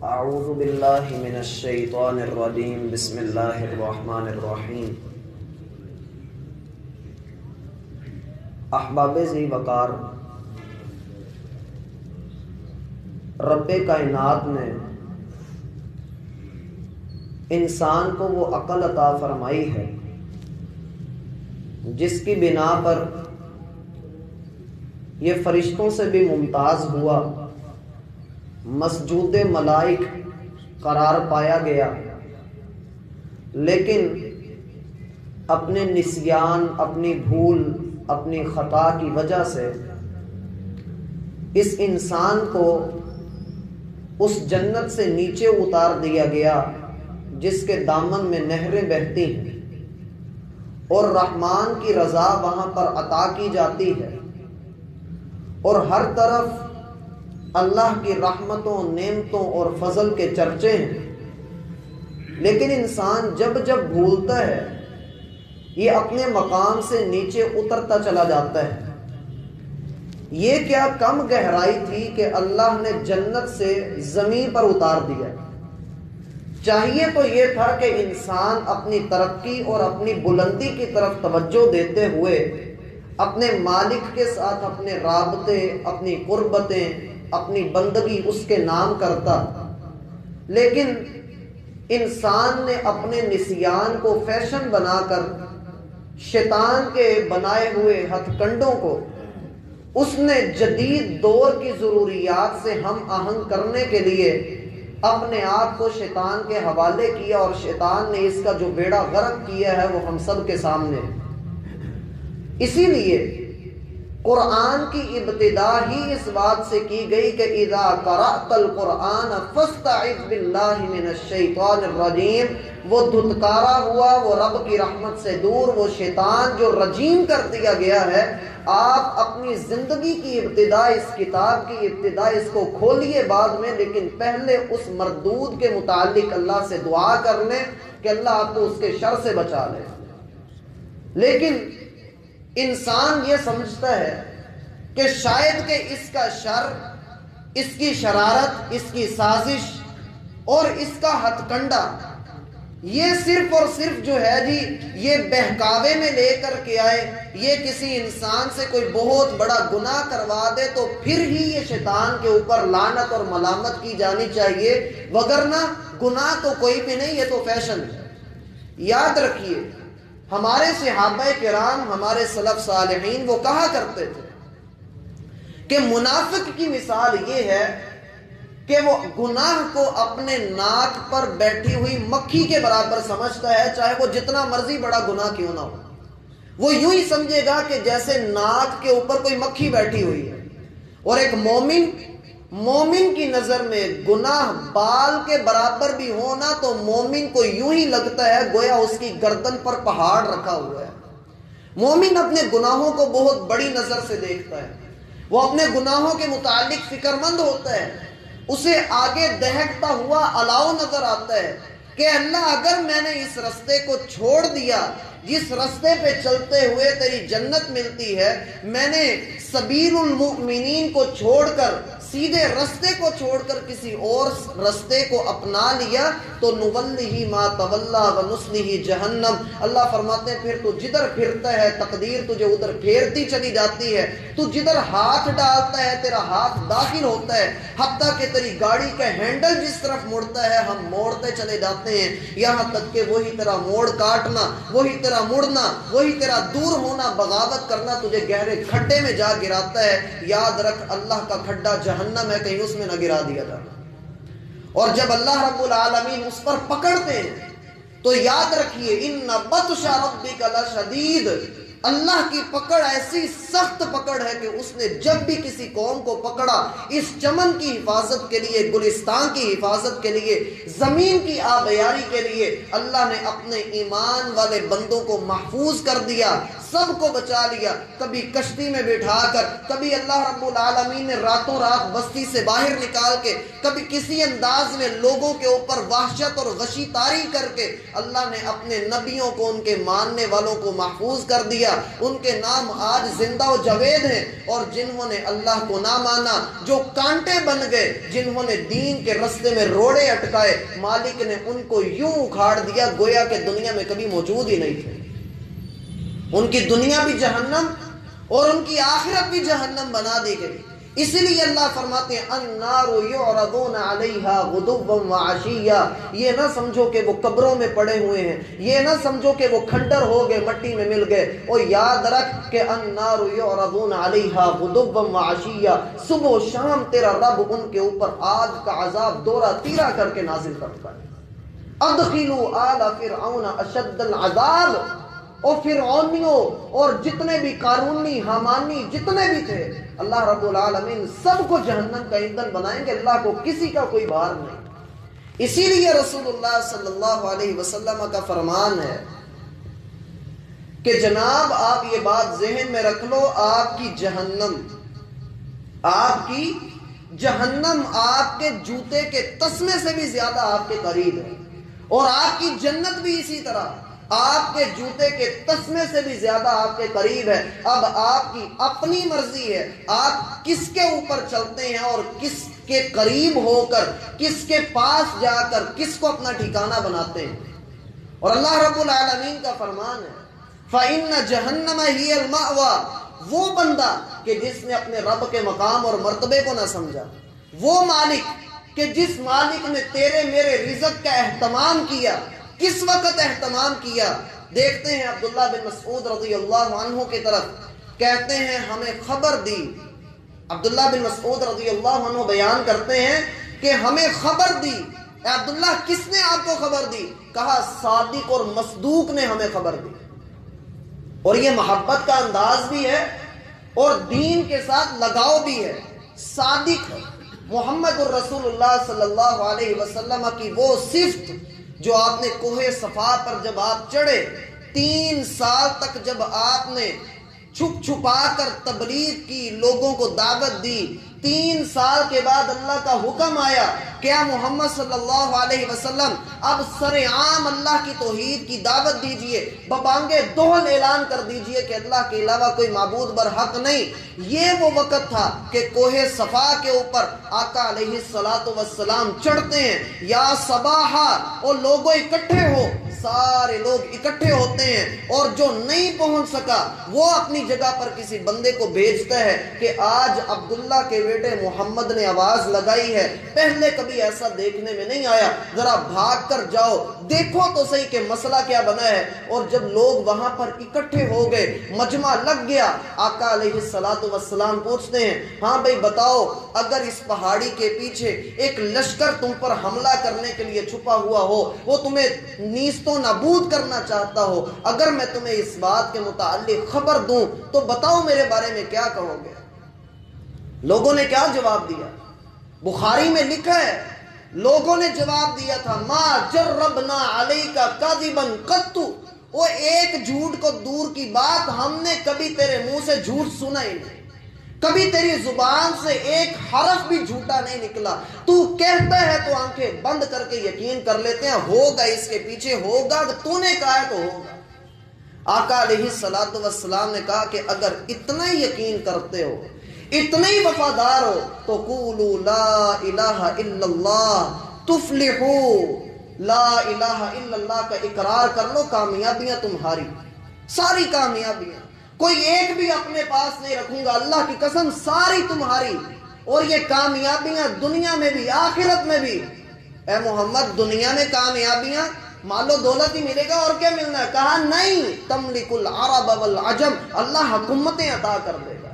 اعوذ باللہ من الشیطان الرجیم بسم اللہ الرحمن الرحیم۔ احباب ذی وقار، رب کائنات نے انسان کو وہ عقل عطا فرمائی ہے جس کی بنا پر یہ فرشتوں سے بھی ممتاز ہوا، مسجود ملائک قرار پایا گیا، لیکن اپنے نسیان، اپنی بھول، اپنی خطا کی وجہ سے اس انسان کو اس جنت سے نیچے اتار دیا گیا جس کے دامن میں نہریں بہتی ہیں اور رحمان کی رضا وہاں پر عطا کی جاتی ہے، اور ہر طرف اللہ کی رحمتوں، نعمتوں اور فضل کے چرچے ہیں۔ لیکن انسان جب جب بھولتا ہے یہ اپنے مقام سے نیچے اترتا چلا جاتا ہے۔ یہ کیا کم گہرائی تھی کہ اللہ نے جنت سے زمین پر اتار دیا۔ چاہیے تو یہ تھا کہ انسان اپنی ترقی اور اپنی بلندی کی طرف توجہ دیتے ہوئے اپنے مالک کے ساتھ اپنے رابطے، اپنی قربتیں، اپنی بندگی اس کے نام کرتا، لیکن انسان نے اپنے نسیان کو فیشن بنا کر شیطان کے بنائے ہوئے ہتھ کنڈوں کو اس نے جدید دور کی ضروریات سے ہم آہنگ کرنے کے لیے اپنے آپ کو شیطان کے حوالے کیا، اور شیطان نے اس کا جو بیڑا غرق کیا ہے وہ ہم سب کے سامنے ہے۔ اسی لیے قرآن کی ابتدا ہی اس بات سے کی گئی کہ اذا قرأت القرآن فاستعذ باللہ من الشیطان الرجیم۔ وہ دھتکارا ہوا، وہ رب کی رحمت سے دور، وہ شیطان جو رجیم کر دیا گیا ہے۔ آپ اپنی زندگی کی ابتدا، اس کتاب کی ابتدا اس کو کھولیے بعد میں، لیکن پہلے اس مردود کے متعلق اللہ سے دعا کر لیں کہ اللہ آپ کو اس کے شر سے بچا لے۔ لیکن انسان یہ سمجھتا ہے کہ شاید کہ اس کا شر، اس کی شرارت، اس کی سازش اور اس کا ہتھ کنڈا یہ صرف اور صرف جو ہے جی یہ بہکاوے میں لے کر کے آئے، یہ کسی انسان سے کوئی بہت بڑا گناہ کروا دے تو پھر ہی یہ شیطان کے اوپر لعنت اور ملامت کی جانی چاہیے، وگرنہ گناہ تو کوئی بھی نہیں، یہ تو فیشن ہے۔ یاد رکھیے ہمارے صحابہ کرام، ہمارے سلف صالحین وہ کہا کرتے تھے کہ منافق کی مثال یہ ہے کہ وہ گناہ کو اپنے ناک پر بیٹھی ہوئی مکھی کے برابر سمجھتا ہے، چاہے وہ جتنا مرضی بڑا گناہ کیوں نہ ہو۔ وہ یوں ہی سمجھے گا کہ جیسے ناک کے اوپر کوئی مکھی بیٹھی ہوئی ہے، اور ایک مومن کی نظر میں گناہ بال کے برابر بھی ہونا تو مومن کو یوں ہی لگتا ہے گویا اس کی گردن پر پہاڑ رکھا ہوا ہے۔ مومن اپنے گناہوں کو بہت بڑی نظر سے دیکھتا ہے، وہ اپنے گناہوں کے متعلق فکر مند ہوتا ہے، اسے آگے دہکتا ہوا الاؤ نظر آتا ہے کہ اللہ اگر میں نے اس رستے کو چھوڑ دیا جس رستے پہ چلتے ہوئے تیری جنت ملتی ہے، میں نے سبیل المؤمنین کو چھوڑ کر، سیدھے رستے کو چھوڑ کر کسی اور رستے کو اپنا لیا تو نولہ ما تولا ونصلہ جہنم۔ اللہ فرماتے ہیں پھر تو جدھر پھرتا ہے تقدیر تجھے ادھر پھیرتی چلی جاتی ہے، تو جدھر ہاتھ ڈالتا ہے تیرا ہاتھ داخل ہوتا ہے، حتیٰ کہ تیری گاڑی کا ہینڈل جس طرف مڑتا ہے ہم موڑتے چلے جاتے ہیں، یہاں تک کہ وہی طرح موڑ کاٹنا، وہی طرح مڑنا، وہی طرح دور ہونا، بغاوت کرنا تجھے گہرے کھڈے میں جا گراتا ہے۔ یاد رکھ اللہ کا کھڈا جہنم ہے، کہیں اس میں نہ گرا دیا جائے۔ اور جب اللہ رب العالمین اس پر پکڑتے ہیں تو یاد رکھیے ان بطش ربک لشدید، اللہ کی پکڑ ایسی سخت پکڑ ہے کہ اس نے جب بھی کسی قوم کو پکڑا، اس چمن کی حفاظت کے لیے، گلستان کی حفاظت کے لیے، زمین کی آبیاری کے لیے، اللہ نے اپنے ایمان والے بندوں کو محفوظ کر دیا۔ سب کو بچا لیا، کبھی کشتی میں بٹھا کر، کبھی اللہ رب العالمین نے راتوں رات بستی سے باہر نکال کے، کبھی کسی انداز میں لوگوں کے اوپر وحشت اور غشی طاری کر کے اللہ نے اپنے نبیوں کو، ان کے ماننے والوں کو محفوظ کر دیا۔ ان کے نام آج زندہ و جاوید ہیں، اور جنہوں نے اللہ کو نہ مانا، جو کانٹے بن گئے، جنہوں نے دین کے رستے میں روڑے اٹکائے، مالک نے ان کو یوں اکھاڑ دیا گویا کہ دنیا میں کبھی موجود ہی نہیں تھے۔ ان کی دنیا بھی جہنم اور ان کی آخرت بھی جہنم بنا دی گئی۔ اسی لیے اللہ فرماتے ہیں النار یعرضون علیہا غدوا وعشیا، یہ نہ سمجھو کہ وہ قبروں میں پڑے ہوئے ہیں، یہ نہ سمجھو کہ وہ کھنڈر ہو گئے، مٹی میں مل گئے، اور یاد رکھ کہ النار یعرضون علیہا غدوا وعشیا، صبح و شام تیرا رب ان کے اوپر آگ کا عذاب دورہ تیرا کر کے نازل کرتا ہے۔ ادخلوا آل فرعون اشد العذاب، اور فرعونیوں اور جتنے بھی قارونی حامانی جتنے بھی تھے، اللہ رب العالمین سب کو جہنم کا ایندھن بنائیں گے، اللہ کو کسی کا کوئی بار نہیں۔ اسی لیے رسول اللہ صلی اللہ علیہ وسلم کا فرمان ہے کہ جناب آپ یہ بات ذہن میں رکھ لو، آپ کی جہنم آپ کے جوتے کے تسمے سے بھی زیادہ آپ کے قریب ہے، اور آپ کی جنت بھی اسی طرح آپ کے جوتے کے تسمے سے بھی زیادہ آپ کے قریب ہے۔ اب آپ کی اپنی مرضی ہے، آپ کس کے اوپر چلتے ہیں اور کس کے قریب ہو کر، کس کے پاس جا کر کس کو اپنا ٹھکانہ بناتے ہیں۔ اور اللہ رب العالمین کا فرمان ہے فَإِنَّ جَهَنَّمَ هِيَ الْمَأْوَى، وہ بندہ کہ جس نے اپنے رب کے مقام اور مرتبے کو نہ سمجھا، وہ مالک کہ جس مالک نے تیرے میرے رزق کا اہتمام کیا، کس وقت اہتمام کیا؟ دیکھتے ہیں عبداللہ بن مسعود رضی اللہ عنہ کی طرف، کہتے ہیں ہمیں خبر دی، عبداللہ بن مسعود رضی اللہ عنہ بیان کرتے ہیں کہ ہمیں خبر دی۔ اے عبداللہ کس نے آپ کو خبر دی؟ کہا صادق اور مصدوق نے ہمیں خبر دی۔ اور یہ محبت کا انداز بھی ہے اور دین کے ساتھ لگاؤ بھی ہے۔ صادق محمد الرسول اللہ صلی اللہ علیہ وسلم کی وہ صفت جو آپ نے کوہ صفا پر جب آپ چڑھے، 3 سال تک جب آپ نے چھپ چھپا کر تبلیغ کی، لوگوں کو دعوت دی، 3 سال کے بعد اللہ کا حکم آیا کہ محمد صلی اللہ علیہ وسلم اب سر عام اللہ کی توحید کی دعوت دیجئے، ببانگے دوہل اعلان کر دیجئے کہ اللہ کے علاوہ کوئی معبود برحق نہیں۔ یہ وہ وقت تھا کہ کوہ صفا کے اوپر آقا علیہ السلام چڑھتے ہیں، یا صباحا، اور لوگوں اکٹھے ہو، سارے لوگ اکٹھے ہوتے ہیں، اور جو نہیں پہنچ سکا وہ اپنی جگہ پر کسی بندے کو بھیجتا ہے کہ آج عبداللہ کے بیٹے محمد نے آواز لگائی ہے، پہلے کبھی ایسا دیکھنے میں نہیں آیا، ذرا بھاگ کر جاؤ دیکھو تو صحیح کہ مسئلہ کیا بنا ہے۔ اور جب لوگ وہاں پر اکٹھے ہو گئے، مجمع لگ گیا، آقا علیہ السلام پوچھتے ہیں ہاں بھئی بتاؤ، اگر اس پہاڑی کے پیچھے ایک لشکر تم پر حملہ کرنے کے لیے چھپا ہوا ہو، وہ تمہیں نیست و نابود کرنا چاہتا ہو، اگر میں تمہیں اس بات کے متعلق خبر دوں تو بتاؤ میرے بارے میں کیا کہو گے؟ لوگوں نے کیا جواب دیا؟ بخاری میں لکھا ہے لوگوں نے جواب دیا تھا ما جربنا علیک کذبا قط، وہ ایک جھوٹ کو دور کی بات، ہم نے کبھی تیرے منہ سے جھوٹ سنا ہی نہیں، کبھی تیری زبان سے ایک حرف بھی جھوٹا نہیں نکلا، تو کہتا ہے تو آنکھیں بند کر کے یقین کر لیتے ہیں، ہوگا اس کے پیچھے ہوگا، تو نے کہا ہے تو ہوگا۔ آقا علیہ السلام نے کہا کہ اگر اتنا ہی یقین کرتے ہو، اتنے ہی وفادار ہو تو قولوا لا الہ الا اللہ تفلحو، لا الہ الا اللہ کا اقرار کر لو، کامیابیاں تمہاری، ساری کامیابیاں، کوئی ایک بھی اپنے پاس نہیں رکھوں گا، اللہ کی قسم ساری تمہاری، اور یہ کامیابیاں دنیا میں بھی آخرت میں بھی۔ اے محمد دنیا میں کامیابیاں مال و دولت ہی ملے گا اور کیا ملنا ہے؟ کہا نہیں، تملک العرب والعجم، اللہ حکومتیں عطا کر دے گا،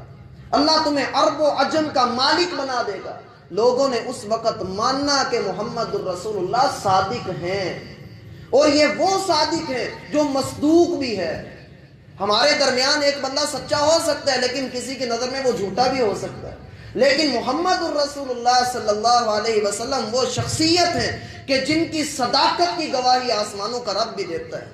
اللہ تمہیں عرب و عجم کا مالک بنا دے گا۔ لوگوں نے اس وقت ماننا کہ محمد الرسول اللہ صادق ہیں، اور یہ وہ صادق ہیں جو مصدوق بھی ہے۔ ہمارے درمیان ایک بندہ سچا ہو سکتا ہے لیکن کسی کی نظر میں وہ جھوٹا بھی ہو سکتا ہے، لیکن محمد الرسول اللہ صلی اللہ علیہ وسلم وہ شخصیت ہیں کہ جن کی صداقت کی گواہی آسمانوں کا رب بھی دیتا ہے۔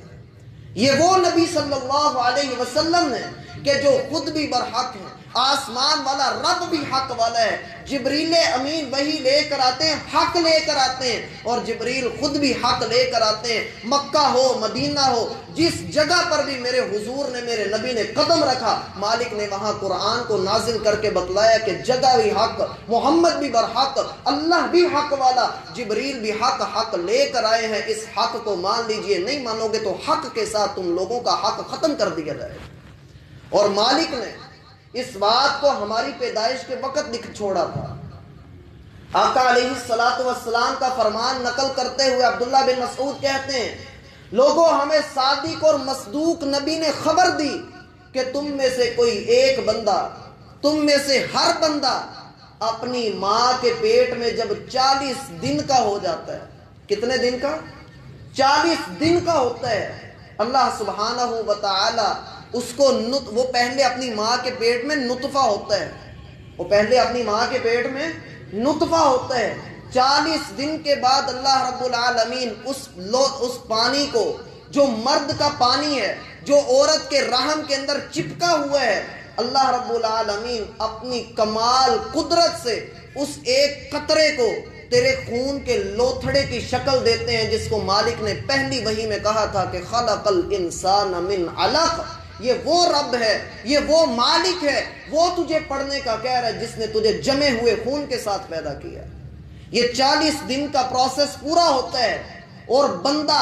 یہ وہ نبی صلی اللہ علیہ وسلم ہے کہ جو خود بھی برحق ہے، آسمان والا رب بھی حق والا ہے، جبریل امین وہی لے کر آتے ہیں، حق لے کر آتے ہیں، اور جبریل خود بھی حق لے کر آتے ہیں۔ مکہ ہو مدینہ ہو، جس جگہ پر بھی میرے حضور نے میرے نبی نے قدم رکھا، مالک نے وہاں قرآن کو نازل کر کے بتلایا کہ جگہ بھی حق، محمد بھی برحق، اللہ بھی حق والا، جبریل بھی حق لے کر آئے ہیں۔ اس حق کو مان لیجئے، نہیں مانو گے تو حق کے ساتھ تم لوگوں کا حق ختم کر دیا جائے گا۔ اور مالک نے اس بات کو ہماری پیدائش کے وقت لکھ چھوڑا تھا۔ آقا علیہ الصلوۃ والسلام کا فرمان نقل کرتے ہوئے عبداللہ بن مسعود کہتے ہیں، لوگوں ہمیں صادق اور مصدوق نبی نے خبر دی کہ تم میں سے کوئی ایک بندہ، تم میں سے ہر بندہ اپنی ماں کے پیٹ میں جب 40 دن کا ہو جاتا ہے، کتنے دن کا؟ 40 دن کا ہوتا ہے، اللہ سبحانہ و تعالی اس کو وہ پہلے اپنی ماں کے پیٹ میں نطفہ ہوتا ہے، وہ پہلے اپنی ماں کے پیٹ میں نطفہ ہوتا ہے، 40 دن کے بعد اللہ رب العالمین اس پانی کو، جو مرد کا پانی ہے، جو عورت کے رحم کے اندر چپکا ہوا ہے، اللہ رب العالمین اپنی کمال قدرت سے اس ایک قطرے کو تیرے خون کے لوتھڑے کی شکل دیتے ہیں، جس کو مالک نے پہلی وحی میں کہا تھا کہ خلق الانسان من علق۔ یہ وہ رب ہے، یہ وہ مالک ہے، وہ تجھے پڑھنے کا کہہ رہا ہے جس نے تجھے جمے ہوئے خون کے ساتھ پیدا کیا۔ یہ 40 دن کا پروسیس پورا ہوتا ہے، اور بندہ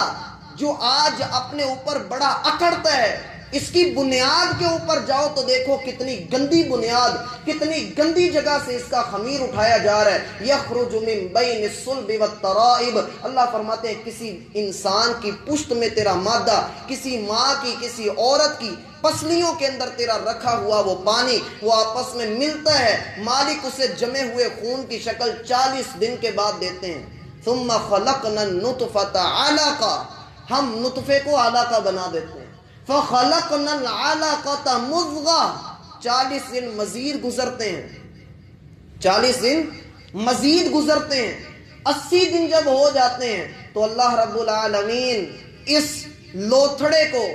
جو آج اپنے اوپر بڑا اکڑتا ہے، اس کی بنیاد کے اوپر جاؤ تو دیکھو کتنی گندی بنیاد، کتنی گندی جگہ سے اس کا خمیر اٹھایا جا رہا ہے۔ یخرج من بین الصلب والترائب، اللہ فرماتے ہیں کسی انسان کی پشت میں تیرا مادہ، کسی ماں کی، کسی عورت کی پسلیوں کے اندر تیرا رکھا ہوا وہ پانی، وہ آپس میں ملتا ہے، مالک اسے جمے ہوئے خون کی شکل 40 دن کے بعد دیتے ہیں۔ ثم خلقنا النطفة علقہ، ہم نطفے کو علقہ بنا دیتے ہیں۔ فخلقنا العلقة مضغہ، 40 دن مزید گزرتے ہیں، 40 دن مزید گزرتے ہیں، 80 دن جب ہو جاتے ہیں تو اللہ رب العالمین اس لوتھڑے کو،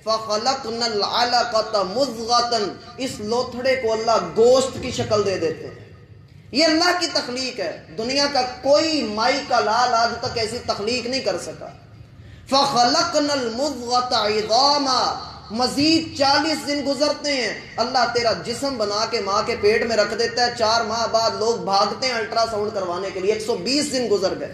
فخلقنا العلقة مضغة، اس لوتھڑے کو اللہ گوشت کی شکل دے دیتے ہیں۔ یہ اللہ کی تخلیق ہے، دنیا کا کوئی مائی کا لال آج تک ایسی تخلیق نہیں کر سکا۔ فَخَلَقْنَا الْمُضْغَةَ عِظَامًا، مزید 40 دن گزرتے ہیں، اللہ تیرا جسم بنا کے ماں کے پیٹ میں رکھ دیتا ہے، 4 ماہ بعد لوگ بھاگتے ہیں الٹرا ساؤنڈ کروانے کے لیے، 120 دن گزر گئے،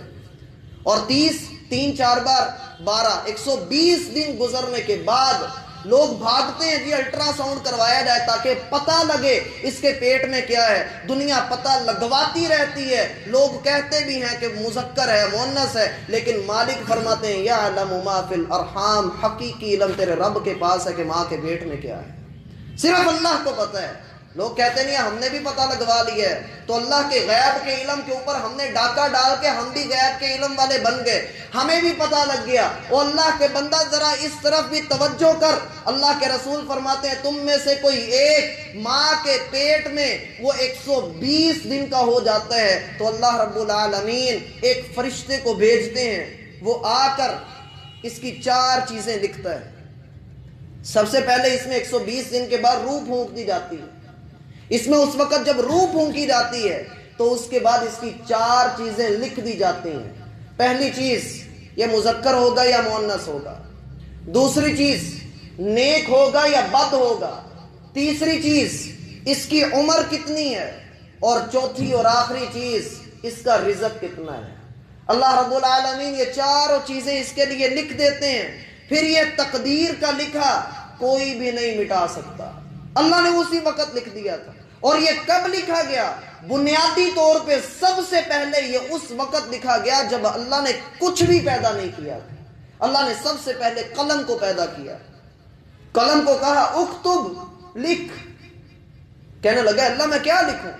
اور 3 4 بار 12، 120 دن گزرنے کے بعد لوگ بھاگتے ہیں جی الٹرا ساؤنڈ کروایا جائے تاکہ پتہ لگے اس کے پیٹ میں کیا ہے۔ دنیا پتہ لگواتی رہتی ہے، لوگ کہتے بھی ہیں کہ مذکر ہے، مؤنث ہے، لیکن مالک فرماتے ہیں یعلم ما فی الارحام، حقیقی علم تیرے رب کے پاس ہے کہ ماں کے پیٹ میں کیا ہے، صرف اللہ کو پتہ ہے۔ لوگ کہتے نہیں ہم نے بھی پتہ لگوا لیا ہے، تو اللہ کے غیب کے علم کے اوپر ہم نے ڈاکہ ڈال کے ہم بھی غیب کے علم والے بن گئے، ہمیں بھی پتہ لگ گیا۔ اور اللہ کے بندہ ذرا اس طرف بھی توجہ کر، اللہ کے رسول فرماتے ہیں تم میں سے کوئی ایک ماں کے پیٹ میں وہ 120 دن کا ہو جاتا ہے تو اللہ رب العالمین ایک فرشتے کو بھیجتے ہیں، وہ آ کر اس کی 4 چیزیں لکھتا ہے۔ سب سے پہلے اس میں 120 دن کے بعد روح پھونک دی جاتی ہے، اس میں اس وقت جب روح پھونکی جاتی ہے تو اس کے بعد اس کی 4 چیزیں لکھ دی جاتی ہیں۔ پہلی چیز یہ مذکر ہوگا یا مؤنث ہوگا، دوسری چیز نیک ہوگا یا بد ہوگا، تیسری چیز اس کی عمر کتنی ہے، اور چوتھی اور آخری چیز اس کا رزق کتنا ہے۔ اللہ رب العالمین یہ 4 چیزیں اس کے لیے لکھ دیتے ہیں، پھر یہ تقدیر کا لکھا کوئی بھی نہیں مٹا سکتا، اللہ نے اسی وقت لکھ دیا تھا۔ اور یہ کب لکھا گیا؟ بنیادی طور پہ سب سے پہلے یہ اس وقت لکھا گیا جب اللہ نے کچھ بھی پیدا نہیں کیا تھا۔ اللہ نے سب سے پہلے قلم کو پیدا کیا، قلم کو کہا اکتب، لکھ۔ کہنے لگا اللہ میں کیا لکھوں؟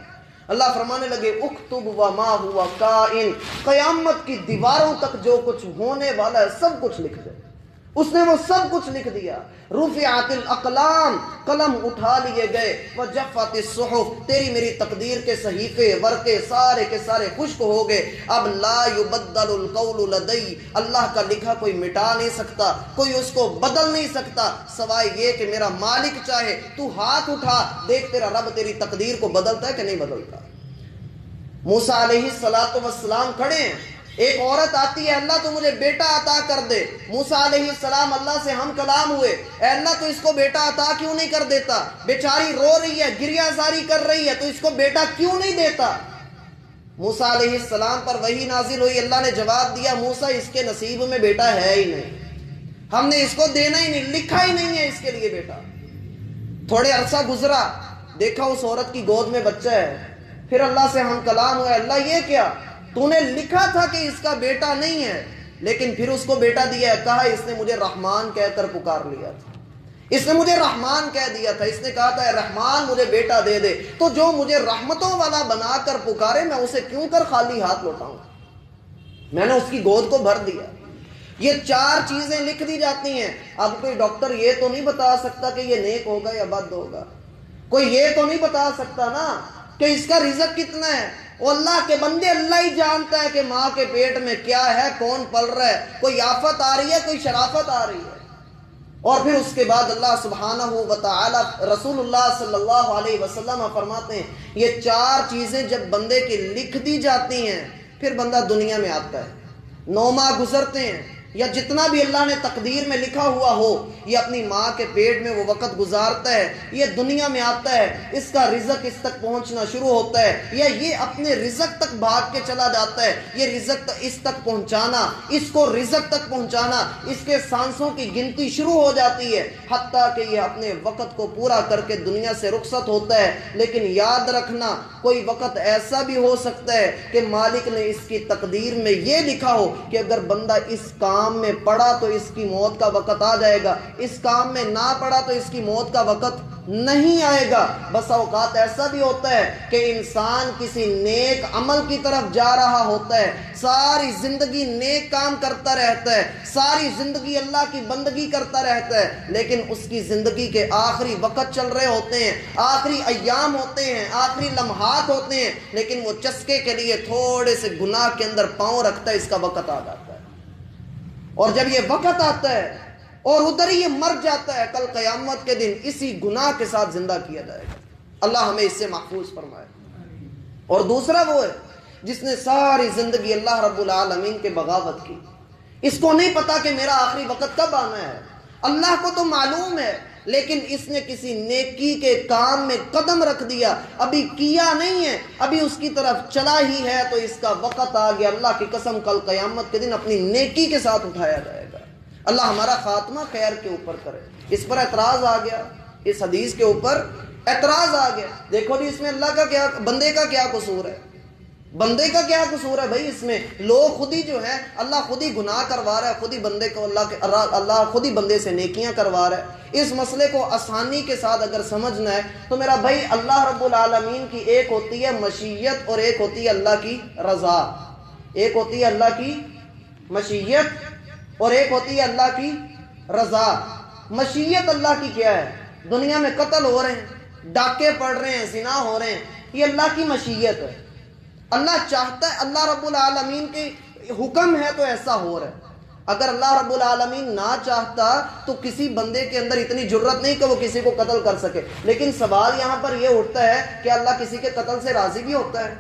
اللہ فرمانے لگے اکتب وما ہوا کائن، قیامت کی دیواروں تک جو کچھ ہونے والا ہے سب کچھ لکھ دے۔ اس نے وہ سب کچھ لکھ دیا. رفعت الاقلام، قلم اٹھا لیے گئے. وجفت الصحف، تیری میری تقدیر کے صحیفے ورقے سارے کے سارے خشک ہو گئے. اب لا یبدل القول لدی، اللہ کا لکھا کوئی مٹا نہیں سکتا، کوئی اس کو بدل نہیں سکتا سوائے یہ کہ میرا مالک چاہے. تو ہاتھ اٹھا دیکھ تیرا رب تیری تقدیر کو بدلتا ہے کہ نہیں بدلتا. موسیٰ علیہ السلام کھڑے ہیں، ایک عورت آتی ہے، اللہ تو مجھے بیٹا عطا کر دے. موسیٰ علیہ السلام اللہ سے ہم کلام ہوئے، اے اللہ تو اس کو بیٹا عطا کیوں نہیں کر دیتا؟ بیچاری رو رہی ہے، گریہ زاری کر رہی ہے، تو اس کو بیٹا کیوں نہیں دیتا؟ موسیٰ علیہ السلام پر وحی نازل ہوئی، اللہ نے جواب دیا موسیٰ اس کے نصیب میں بیٹا ہے ہی نہیں، ہم نے اس کو دینا ہی نہیں، لکھا ہی نہیں ہے اس کے لیے بیٹا. تھوڑے عرصہ گزرا، دیکھا اس عورت کی گود میں بچہ ہے. پھر اللہ سے ہم کلام ہوئے، اللہ یہ کیا؟ تو نے لکھا تھا کہ اس کا بیٹا نہیں ہے، لیکن پھر اس کو بیٹا دیا ہے. کہا اس نے مجھے رحمان کہہ کر پکار لیا تھا، اس نے مجھے رحمان کہہ دیا تھا، اس نے کہا تھا اے رحمان مجھے بیٹا دے دے. تو جو مجھے رحمتوں والا بنا کر پکارے میں اسے کیوں کر خالی ہاتھ لوٹاؤں؟ میں نے اس کی گود کو بھر دیا. یہ 4 چیزیں لکھ دی جاتی ہیں. اب کوئی ڈاکٹر یہ تو نہیں بتا سکتا کہ یہ نیک ہوگا یا بد ہوگا، کوئی یہ تو نہیں بتا سکتا نا کہ اس کا رزق کتنا ہے. وہ اللہ کے بندے، اللہ ہی جانتا ہے کہ ماں کے پیٹ میں کیا ہے، کون پل رہا ہے، کوئی آفت آ رہی ہے، کوئی شرافت آ رہی ہے. اور پھر اس کے بعد اللہ سبحانہ و تعالی، رسول اللہ صلی اللہ علیہ وسلم فرماتے ہیں یہ 4 چیزیں جب بندے کی لکھ دی جاتی ہیں پھر بندہ دنیا میں آتا ہے. 9 ماہ گزرتے ہیں یا جتنا بھی اللہ نے تقدیر میں لکھا ہوا ہو، یہ اپنی ماں کے پیٹ میں وہ وقت گزارتا ہے، یہ دنیا میں آتا ہے، اس کا رزق اس تک پہنچنا شروع ہوتا ہے، یا یہ اپنے رزق تک بھاگ کے چلا جاتا ہے. یہ رزق اس تک پہنچانا، اس کو رزق تک پہنچانا، اس کے سانسوں کی گنتی شروع ہو جاتی ہے، حتیٰ کہ یہ اپنے وقت کو پورا کر کے دنیا سے رخصت ہوتا ہے. لیکن یاد رکھنا کوئی وقت ایسا بھی ہو سکتا ہے کہ مالک نے اس کی تقدیر میں یہ لکھا ہو کہ اگر بندہ اس کام میں پڑا تو اس کی موت کا وقت آ جائے گا، اس کام میں نہ پڑا تو اس کی موت کا وقت نہیں آئے گا. بس اوقات ایسا بھی ہوتا ہے کہ انسان کسی نیک عمل کی طرف جا رہا ہوتا ہے، ساری زندگی نیک کام کرتا رہتا ہے، ساری زندگی اللہ کی بندگی کرتا رہتا ہے، لیکن اس کی زندگی کے آخری وقت چل رہے ہوتے ہیں، آخری ایام ہوتے ہیں، آخری لمحات ہوتے ہیں، لیکن وہ چسکے کے لیے تھوڑے سے گناہ کے اندر پاؤں رکھتا ہے، اس کا وقت آ جاتا ہے. اور جب یہ وقت آتا ہے اور ادھر ہی یہ مر جاتا ہے، کل قیامت کے دن اسی گناہ کے ساتھ زندہ کیا جائے گا. اللہ ہمیں اس سے محفوظ فرمائے. اور دوسرا وہ ہے جس نے ساری زندگی اللہ رب العالمین کے بغاوت کی، اس کو نہیں پتا کہ میرا آخری وقت کب آنا ہے. اللہ کو تو معلوم ہے، لیکن اس نے کسی نیکی کے کام میں قدم رکھ دیا، ابھی کیا نہیں ہے، ابھی اس کی طرف چلا ہی ہے تو اس کا وقت آ گیا. اللہ کی قسم کل قیامت کے دن اپنی نیکی کے ساتھ اٹھایا جائے گا. اللہ ہمارا خاتمہ خیر کے اوپر کرے. اس پر اعتراض آ گیا، اس حدیث کے اوپر اعتراض آ گیا. دیکھو جی اس میں اللہ کا کیا، بندے کا کیا قصور ہے؟ بندے کا کیا قصور ہے بھائی؟ اس میں لوگ خود ہی جو ہے، اللہ خود ہی گناہ کروا رہا ہے، خود ہی بندے کو اللہ خود ہی بندے سے نیکیاں کروا رہا ہے. اس مسئلے کو آسانی کے ساتھ اگر سمجھنا ہے تو میرا بھائی اللہ رب العالمین کی ایک ہوتی ہے مشیت اور ایک ہوتی ہے اللہ کی رضا. ایک ہوتی ہے اللہ کی مشیت اور ایک ہوتی ہے اللہ کی رضا. مشیت اللہ کی کیا ہے؟ دنیا میں قتل ہو رہے ہیں، ڈاکے پڑ رہے ہیں، زنا ہو رہے ہیں، یہ اللہ کی مشیت ہے. اللہ چاہتا ہے، اللہ رب العالمین کے حکم ہے تو ایسا ہو رہا ہے. اگر اللہ رب العالمین نہ چاہتا تو کسی بندے کے اندر اتنی جرت نہیں کہ وہ کسی کو قتل کر سکے. لیکن سوال یہاں پر یہ اٹھتا ہے کہ اللہ کسی کے قتل سے راضی بھی ہوتا ہے؟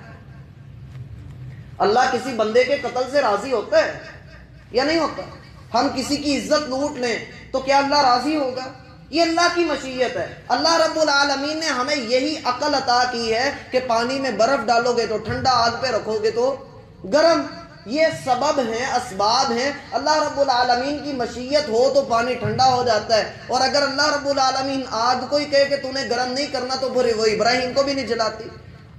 اللہ کسی بندے کے قتل سے راضی ہوتا ہے یا نہیں ہوتا؟ ہم کسی کی عزت لوٹ لیں تو کیا اللہ راضی ہوگا؟ یہ اللہ کی مشیت ہے. اللہ رب العالمین نے ہمیں یہی عقل عطا کی ہے کہ پانی میں برف ڈالو گے تو ٹھنڈا، آگ پہ رکھو گے تو گرم. یہ سبب ہیں، اسباب ہیں. اللہ رب العالمین کی مشیت ہو تو پانی ٹھنڈا ہو جاتا ہے، اور اگر اللہ رب العالمین آگ کو ہی کہے کہ تو نے گرم نہیں کرنا تو پھر وہ ابراہیم کو بھی نہیں جلاتی.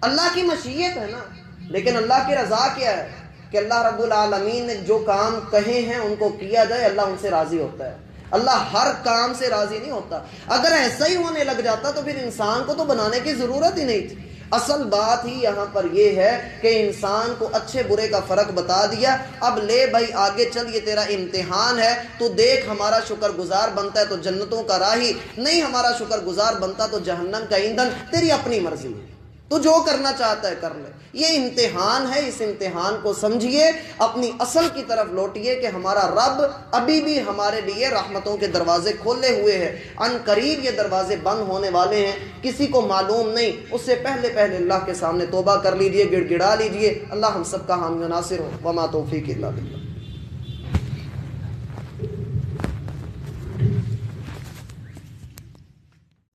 اللہ کی مشیت ہے نا. لیکن اللہ کی رضا کیا ہے؟ کہ اللہ رب العالمین نے جو کام کہے ہیں ان کو کیا جائے، اللہ ان سے راضی ہوتا ہے. اللہ ہر کام سے راضی نہیں ہوتا. اگر ایسا ہی ہونے لگ جاتا تو پھر انسان کو تو بنانے کی ضرورت ہی نہیں تھی. اصل بات ہی یہاں پر یہ ہے کہ انسان کو اچھے برے کا فرق بتا دیا، اب لے بھائی آگے چل، یہ تیرا امتحان ہے، تو دیکھ ہمارا شکر گزار بنتا ہے تو جنتوں کا راہی، نہیں ہمارا شکر گزار بنتا تو جہنم کا ایندھن، تیری اپنی مرضی ہے، تو جو کرنا چاہتا ہے کر لے۔ یہ امتحان ہے، اس امتحان کو سمجھیے، اپنی اصل کی طرف لوٹیے کہ ہمارا رب ابھی بھی ہمارے لیے رحمتوں کے دروازے کھولے ہوئے ہیں، ان قریب یہ دروازے بند ہونے والے ہیں، کسی کو معلوم نہیں، اس سے پہلے اللہ کے سامنے توبہ کر لیجئے، گڑ گڑا لیجئے۔ اللہ ہم سب کا حامی و ناصر ہو، وما توفیق الا باللہ۔